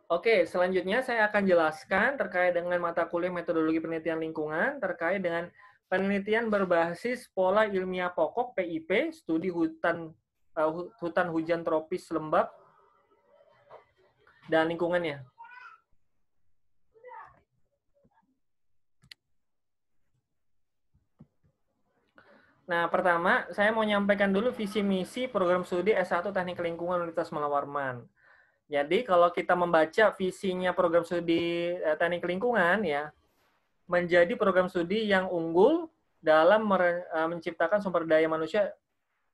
Oke, selanjutnya saya akan jelaskan terkait dengan mata kuliah metodologi penelitian lingkungan terkait dengan penelitian berbasis pola ilmiah pokok PIP, studi hutan hujan tropis lembab dan lingkungannya. Nah, pertama, saya mau menyampaikan dulu visi misi program studi S1 Teknik Lingkungan Universitas Malawarman. Jadi, kalau kita membaca visinya program studi Teknik Lingkungan ya, menjadi program studi yang unggul dalam menciptakan sumber daya manusia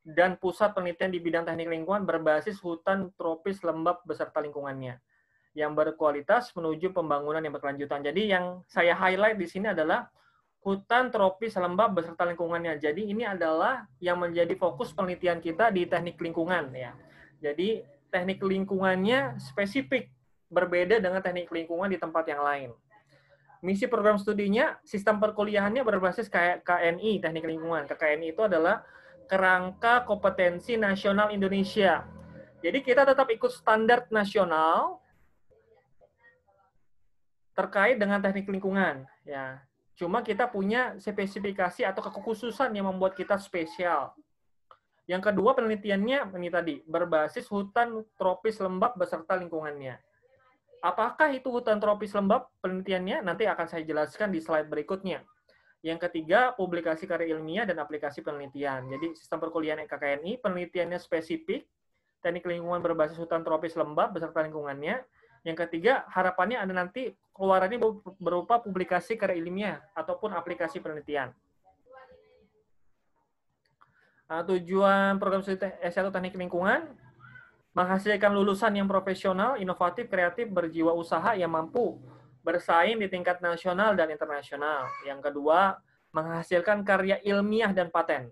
dan pusat penelitian di bidang teknik lingkungan berbasis hutan tropis lembab beserta lingkungannya yang berkualitas menuju pembangunan yang berkelanjutan. Jadi yang saya highlight di sini adalah hutan tropis lembab beserta lingkungannya. Jadi ini adalah yang menjadi fokus penelitian kita di teknik lingkungan ya. Jadi teknik lingkungannya spesifik berbeda dengan teknik lingkungan di tempat yang lain. Misi program studinya, sistem perkuliahannya berbasis KNI, teknik lingkungan. KNI itu adalah Kerangka Kompetensi Nasional Indonesia. Jadi kita tetap ikut standar nasional terkait dengan teknik lingkungan. Ya, cuma kita punya spesifikasi atau kekhususan yang membuat kita spesial. Yang kedua penelitiannya ini tadi berbasis hutan tropis lembab beserta lingkungannya. Apakah itu hutan tropis lembab penelitiannya? Nanti akan saya jelaskan di slide berikutnya. Yang ketiga, publikasi karya ilmiah dan aplikasi penelitian. Jadi sistem perkuliahan KKNI, penelitiannya spesifik, teknik lingkungan berbasis hutan tropis lembab beserta lingkungannya. Yang ketiga, harapannya ada nanti keluarannya berupa publikasi karya ilmiah ataupun aplikasi penelitian. Tujuan program studi S1 Teknik Lingkungan, menghasilkan lulusan yang profesional, inovatif, kreatif, berjiwa usaha yang mampu bersaing di tingkat nasional dan internasional. Yang kedua, menghasilkan karya ilmiah dan paten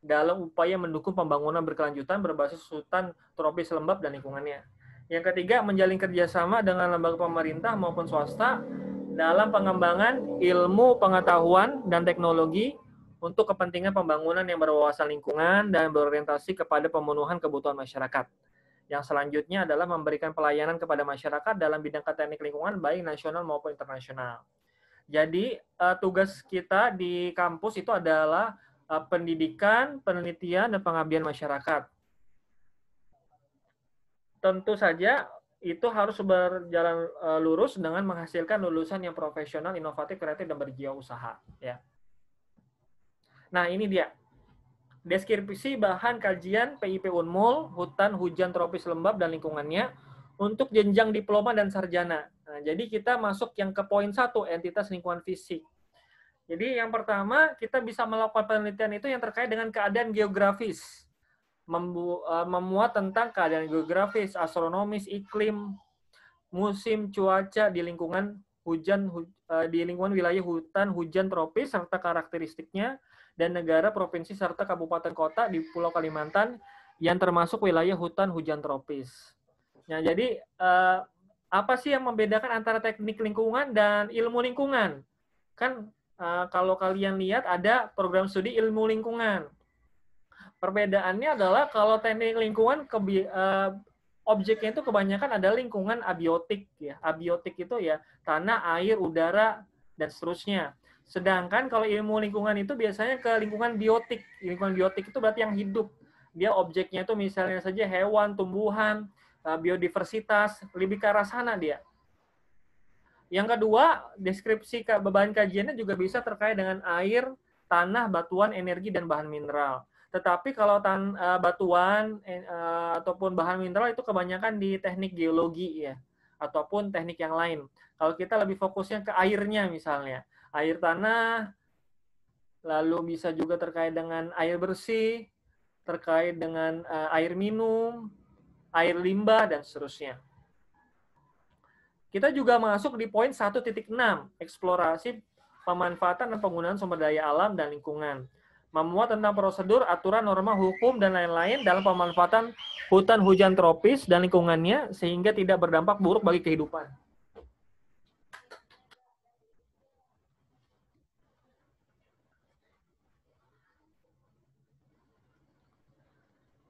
dalam upaya mendukung pembangunan berkelanjutan berbasis hutan tropis lembab dan lingkungannya. Yang ketiga, menjalin kerjasama dengan lembaga pemerintah maupun swasta dalam pengembangan ilmu pengetahuan dan teknologi untuk kepentingan pembangunan yang berwawasan lingkungan dan berorientasi kepada pemenuhan kebutuhan masyarakat. Yang selanjutnya adalah memberikan pelayanan kepada masyarakat dalam bidang teknik lingkungan baik nasional maupun internasional. Jadi tugas kita di kampus itu adalah pendidikan, penelitian, dan pengabdian masyarakat. Tentu saja itu harus berjalan lurus dengan menghasilkan lulusan yang profesional, inovatif, kreatif, dan berjiwa usaha. Ya. Nah ini dia deskripsi bahan kajian PIP Unmul, hutan hujan tropis lembab dan lingkungannya untuk jenjang diploma dan sarjana. Nah, jadi kita masuk yang ke poin 1, entitas lingkungan fisik. Jadi yang pertama, kita bisa melakukan penelitian itu yang terkait dengan keadaan geografis. Memuat tentang keadaan geografis, astronomis, iklim, musim, cuaca di lingkungan di lingkungan wilayah hutan hujan tropis serta karakteristiknya, dan negara, provinsi, serta kabupaten kota di Pulau Kalimantan yang termasuk wilayah hutan hujan tropis. Nah, jadi apa sih yang membedakan antara teknik lingkungan dan ilmu lingkungan? Kan kalau kalian lihat ada program studi ilmu lingkungan. Perbedaannya adalah kalau teknik lingkungan objeknya itu kebanyakan ada lingkungan abiotik ya. Abiotik itu ya tanah, air, udara, dan seterusnya. Sedangkan kalau ilmu lingkungan itu biasanya ke lingkungan biotik. Lingkungan biotik itu berarti yang hidup. Dia objeknya itu misalnya saja hewan, tumbuhan, biodiversitas, lebih ke arah sana dia. Yang kedua, deskripsi beban kajiannya juga bisa terkait dengan air, tanah, batuan, energi, dan bahan mineral. Tetapi kalau batuan ataupun bahan mineral itu kebanyakan di teknik geologi ya, ataupun teknik yang lain. Kalau kita lebih fokusnya ke airnya misalnya, air tanah, lalu bisa juga terkait dengan air bersih, terkait dengan air minum, air limbah, dan seterusnya. Kita juga masuk di poin 1.6, eksplorasi pemanfaatan dan penggunaan sumber daya alam dan lingkungan. Memuat tentang prosedur, aturan, norma, hukum, dan lain-lain dalam pemanfaatan hutan hujan tropis dan lingkungannya sehingga tidak berdampak buruk bagi kehidupan.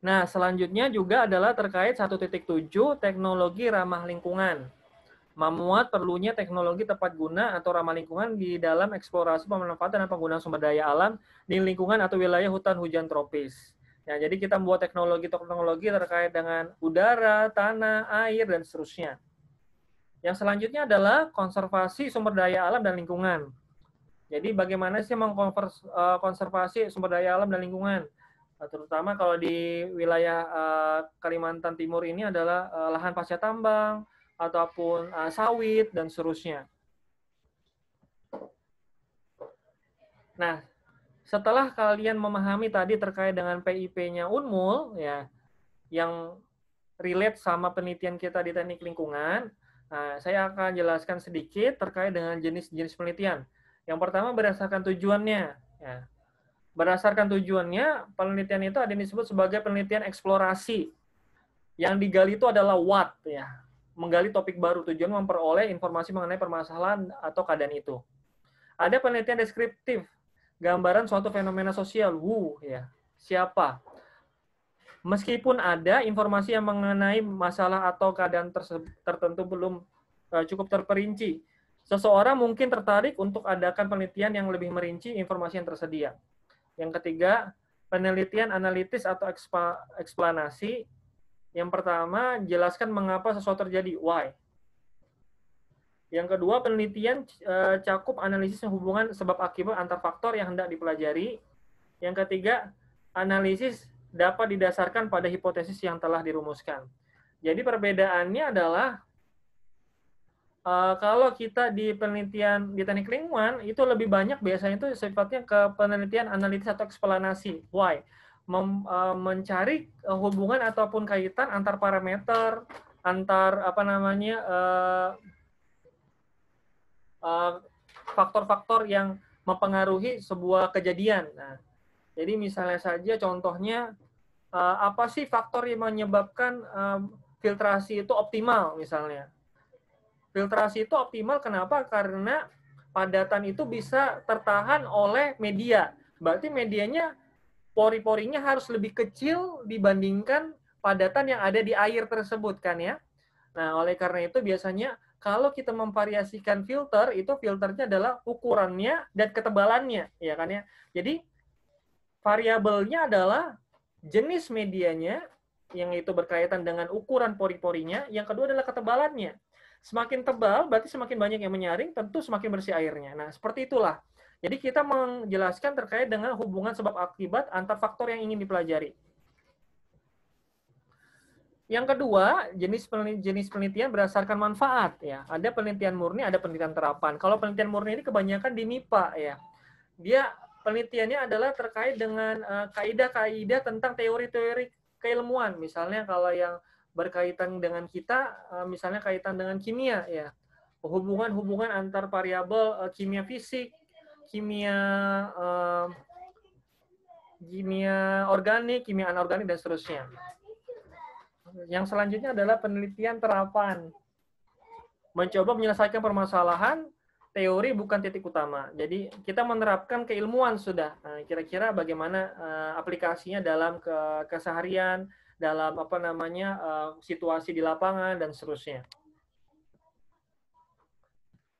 Nah, selanjutnya juga adalah terkait 1.7, teknologi ramah lingkungan. memuat perlunya teknologi tepat guna atau ramah lingkungan di dalam eksplorasi pemanfaatan dan penggunaan sumber daya alam di lingkungan atau wilayah hutan hujan tropis. Ya, jadi kita membuat teknologi terkait dengan udara, tanah, air, dan seterusnya. Yang selanjutnya adalah konservasi sumber daya alam dan lingkungan. Jadi bagaimana sih mengkonservasi sumber daya alam dan lingkungan? Terutama kalau di wilayah Kalimantan Timur ini adalah lahan pasca tambang, ataupun sawit, dan seterusnya. Nah, setelah kalian memahami tadi terkait dengan PIP-nya Unmul, ya, yang relate sama penelitian kita di teknik lingkungan, nah, saya akan jelaskan sedikit terkait dengan jenis-jenis penelitian. Yang pertama berdasarkan tujuannya. Ya. Berdasarkan tujuannya, penelitian itu ada yang disebut sebagai penelitian eksplorasi. Yang digali itu adalah what, ya, menggali topik baru, tujuan memperoleh informasi mengenai permasalahan atau keadaan itu. Ada penelitian deskriptif, gambaran suatu fenomena sosial, ya, siapa. Meskipun ada informasi yang mengenai masalah atau keadaan tertentu belum cukup terperinci, seseorang mungkin tertarik untuk adakan penelitian yang lebih merinci informasi yang tersedia. Yang ketiga, penelitian analitis atau eksplanasi. Yang pertama, jelaskan mengapa sesuatu terjadi, why. Yang kedua, penelitian cakup analisis hubungan sebab akibat antar faktor yang hendak dipelajari. Yang ketiga, analisis dapat didasarkan pada hipotesis yang telah dirumuskan. Jadi perbedaannya adalah kalau kita di penelitian di teknik lingkungan itu lebih banyak biasanya itu sifatnya ke penelitian analitis atau eksplanasi. Why? Mencari hubungan ataupun kaitan antar parameter, antar faktor-faktor yang mempengaruhi sebuah kejadian. Nah, jadi misalnya saja contohnya apa sih faktor yang menyebabkan filtrasi itu optimal misalnya. Filtrasi itu optimal kenapa? Karena padatan itu bisa tertahan oleh media. Berarti medianya pori-porinya harus lebih kecil dibandingkan padatan yang ada di air tersebut kan ya. Nah, oleh karena itu biasanya kalau kita memvariasikan filter, itu filternya adalah ukurannya dan ketebalannya, ya kan ya. Jadi variabelnya adalah jenis medianya, yang itu berkaitan dengan ukuran pori-porinya. Yang kedua adalah ketebalannya. Semakin tebal, berarti semakin banyak yang menyaring, tentu semakin bersih airnya. Nah, seperti itulah. Jadi kita menjelaskan terkait dengan hubungan sebab akibat antar faktor yang ingin dipelajari. Yang kedua, jenis penelitian berdasarkan manfaat ya. Ada penelitian murni, ada penelitian terapan. Kalau penelitian murni ini kebanyakan di MIPA ya. Dia penelitiannya adalah terkait dengan kaidah-kaidah tentang teori-teori keilmuan. Misalnya kalau yang berkaitan dengan kita, misalnya kaitan dengan kimia ya. Hubungan-hubungan antar variabel kimia fisik, kimia organik, kimia anorganik, dan seterusnya. Yang selanjutnya adalah penelitian terapan. Mencoba menyelesaikan permasalahan, teori bukan titik utama. Jadi kita menerapkan keilmuan sudah. Kira-kira bagaimana aplikasinya dalam keseharian, dalam situasi di lapangan, dan seterusnya.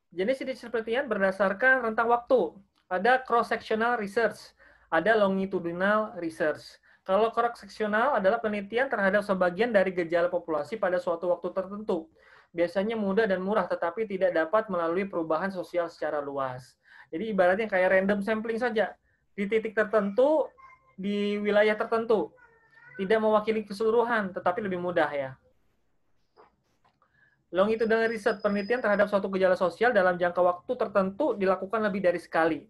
Jenis-jenis penelitian berdasarkan rentang waktu. Ada cross-sectional research, ada longitudinal research. Kalau cross-sectional adalah penelitian terhadap sebagian dari gejala populasi pada suatu waktu tertentu. Biasanya mudah dan murah, tetapi tidak dapat melalui perubahan sosial secara luas. Jadi ibaratnya kayak random sampling saja. Di titik tertentu, di wilayah tertentu. Tidak mewakili keseluruhan, tetapi lebih mudah ya. Longitudinal research, penelitian terhadap suatu gejala sosial dalam jangka waktu tertentu dilakukan lebih dari sekali.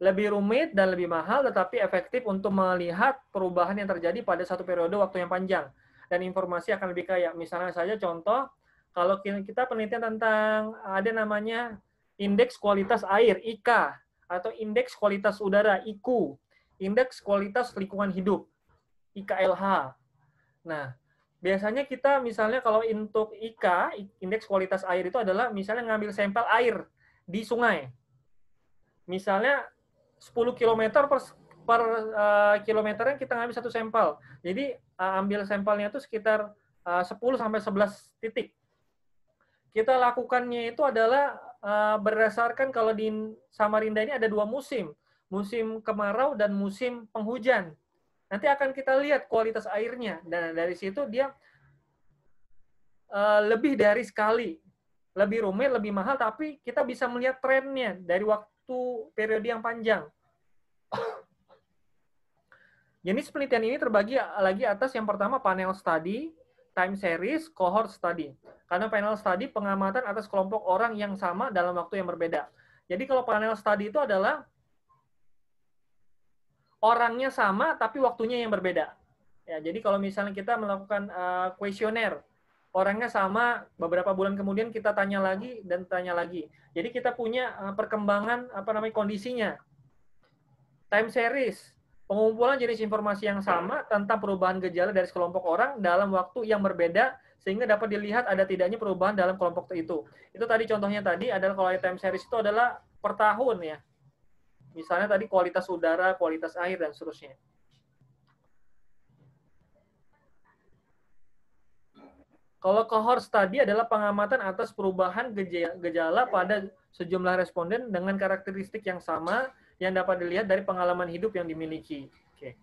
Lebih rumit dan lebih mahal, tetapi efektif untuk melihat perubahan yang terjadi pada satu periode waktu yang panjang. Dan informasi akan lebih kaya. Misalnya saja contoh, kalau kita penelitian tentang ada namanya indeks kualitas air, IK, atau indeks kualitas udara, IKU, indeks kualitas lingkungan hidup, IKLH. Nah, biasanya kita misalnya kalau untuk IK, indeks kualitas air itu adalah misalnya ngambil sampel air di sungai. Misalnya 10 km per kilometernya kita ngambil satu sampel. Jadi ambil sampelnya itu sekitar 10 sampai 11 titik. kita lakukannya itu adalah berdasarkan kalau di Samarinda ini ada 2 musim, musim kemarau dan musim penghujan. Nanti akan kita lihat kualitas airnya, dan dari situ dia lebih dari sekali, lebih rumit, lebih mahal, tapi kita bisa melihat trennya dari waktu periode yang panjang. Jenis penelitian ini terbagi lagi atas yang pertama panel study, time series, cohort study. Karena panel study pengamatan atas kelompok orang yang sama dalam waktu yang berbeda. Jadi kalau panel study itu adalah orangnya sama tapi waktunya yang berbeda. Ya, jadi kalau misalnya kita melakukan kuesioner, orangnya sama, beberapa bulan kemudian kita tanya lagi dan tanya lagi. Jadi kita punya perkembangan kondisinya. Time series, pengumpulan jenis informasi yang sama tentang perubahan gejala dari sekelompok orang dalam waktu yang berbeda sehingga dapat dilihat ada tidaknya perubahan dalam kelompok itu. Itu tadi contohnya tadi adalah kalau time series itu adalah per tahun ya. Misalnya tadi kualitas udara, kualitas air dan seterusnya. Kalau cohort study adalah pengamatan atas perubahan gejala pada sejumlah responden dengan karakteristik yang sama yang dapat dilihat dari pengalaman hidup yang dimiliki. Oke.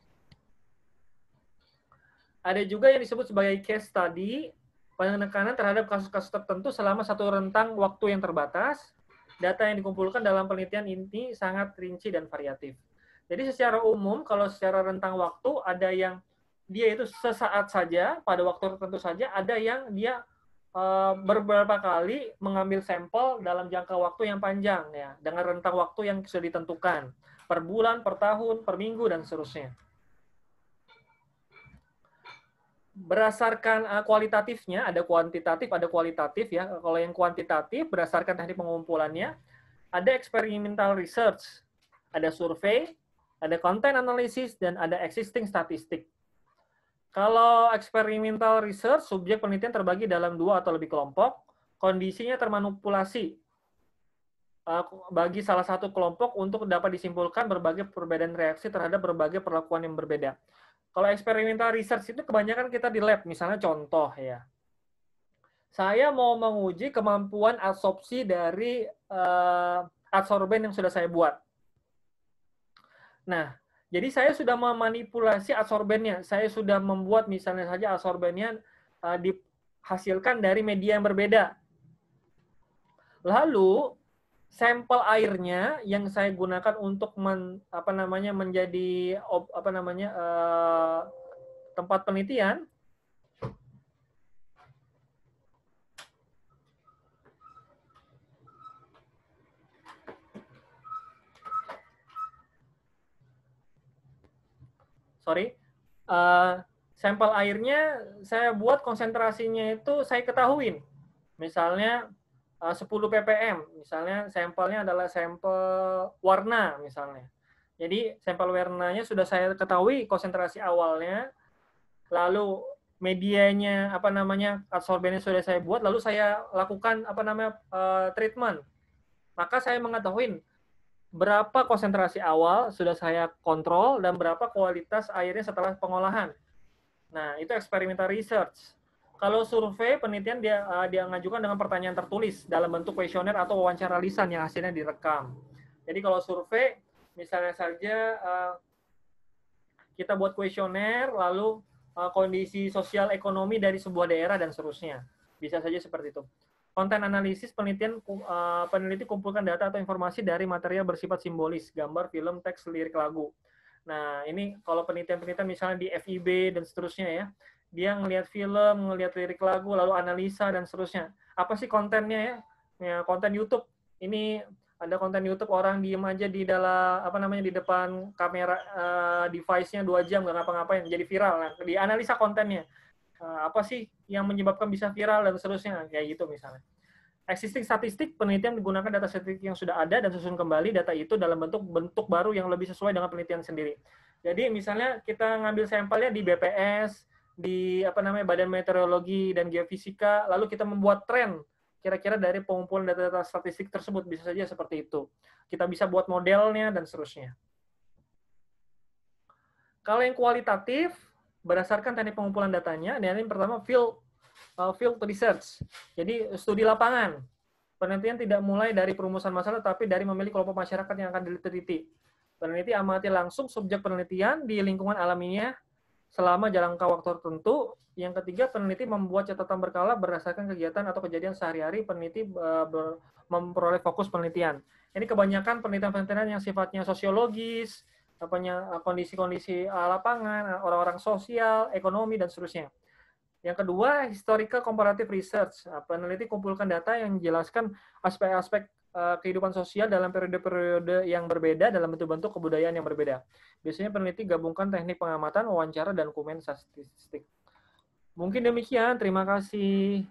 Ada juga yang disebut sebagai case study, penekanan terhadap kasus-kasus tertentu selama satu rentang waktu yang terbatas. Data yang dikumpulkan dalam penelitian ini sangat rinci dan variatif. Jadi secara umum, kalau secara rentang waktu, ada yang dia itu sesaat saja, pada waktu tertentu saja, ada yang dia beberapa kali mengambil sampel dalam jangka waktu yang panjang, ya, dengan rentang waktu yang sudah ditentukan, per bulan, per tahun, per minggu, dan seterusnya. Berdasarkan kualitatifnya, ada kuantitatif, ada kualitatif ya. Kalau yang kuantitatif berdasarkan teknik pengumpulannya, ada experimental research, ada survei, ada content analysis, dan ada existing statistik. Kalau experimental research, subjek penelitian terbagi dalam 2 atau lebih kelompok, kondisinya termanipulasi bagi salah satu kelompok untuk dapat disimpulkan berbagai perbedaan reaksi terhadap berbagai perlakuan yang berbeda. Kalau experimental research itu kebanyakan kita di lab, misalnya contoh ya. Saya mau menguji kemampuan absorpsi dari adsorben yang sudah saya buat. Nah, jadi saya sudah memanipulasi adsorbennya. Saya sudah membuat misalnya saja adsorbennya dihasilkan dari media yang berbeda. Lalu sampel airnya yang saya gunakan untuk menjadi tempat penelitian sampel airnya saya buat konsentrasinya itu saya ketahuin. Misalnya 10 ppm, misalnya sampelnya adalah sampel warna misalnya. Jadi sampel warnanya sudah saya ketahui konsentrasi awalnya, lalu medianya adsorbennya sudah saya buat, lalu saya lakukan treatment. Maka saya mengetahui berapa konsentrasi awal sudah saya kontrol dan berapa kualitas airnya setelah pengolahan. Nah, itu experimental research. Kalau survei, penelitian dia mengajukan dengan pertanyaan tertulis dalam bentuk kuesioner atau wawancara lisan yang hasilnya direkam. Jadi kalau survei, misalnya saja kita buat kuesioner, lalu kondisi sosial ekonomi dari sebuah daerah dan seterusnya. Bisa saja seperti itu. Konten analisis, peneliti kumpulkan data atau informasi dari material bersifat simbolis, gambar, film, teks, lirik lagu. Nah, ini kalau penelitian-penelitian misalnya di FIB dan seterusnya ya, dia ngelihat film, ngelihat lirik lagu, lalu analisa dan seterusnya. Apa sih kontennya ya? Ya, konten YouTube. Ini ada konten YouTube orang diem aja di dalam di depan kamera device-nya 2 jam nggak ngapa-ngapain, jadi viral. Nah, dianalisa kontennya. Apa sih yang menyebabkan bisa viral dan seterusnya, kayak gitu misalnya. Existing statistik, penelitian menggunakan data statistik yang sudah ada dan susun kembali data itu dalam bentuk baru yang lebih sesuai dengan penelitian sendiri. Jadi misalnya kita ngambil sampelnya di BPS, di Badan Meteorologi dan Geofisika, lalu kita membuat tren kira-kira dari pengumpulan data-data statistik tersebut, bisa saja seperti itu. Kita bisa buat modelnya dan seterusnya. Kalau yang kualitatif, berdasarkan teknik pengumpulan datanya, dan ini pertama field field research. Jadi studi lapangan. Penelitian tidak mulai dari perumusan masalah, tapi dari memilih kelompok masyarakat yang akan diteliti. Peneliti amati langsung subjek penelitian di lingkungan alaminya selama jangka waktu tertentu. Yang ketiga, peneliti membuat catatan berkala berdasarkan kegiatan atau kejadian sehari-hari. Peneliti memperoleh fokus penelitian. Ini kebanyakan penelitian-penelitian yang sifatnya sosiologis, kondisi-kondisi lapangan, orang-orang sosial, ekonomi, dan seterusnya. Yang kedua, historical comparative research. Peneliti kumpulkan data yang menjelaskan aspek-aspek kehidupan sosial dalam periode-periode yang berbeda dalam bentuk-bentuk kebudayaan yang berbeda. Biasanya peneliti gabungkan teknik pengamatan, wawancara, dan dokumen statistik. Mungkin demikian. Terima kasih.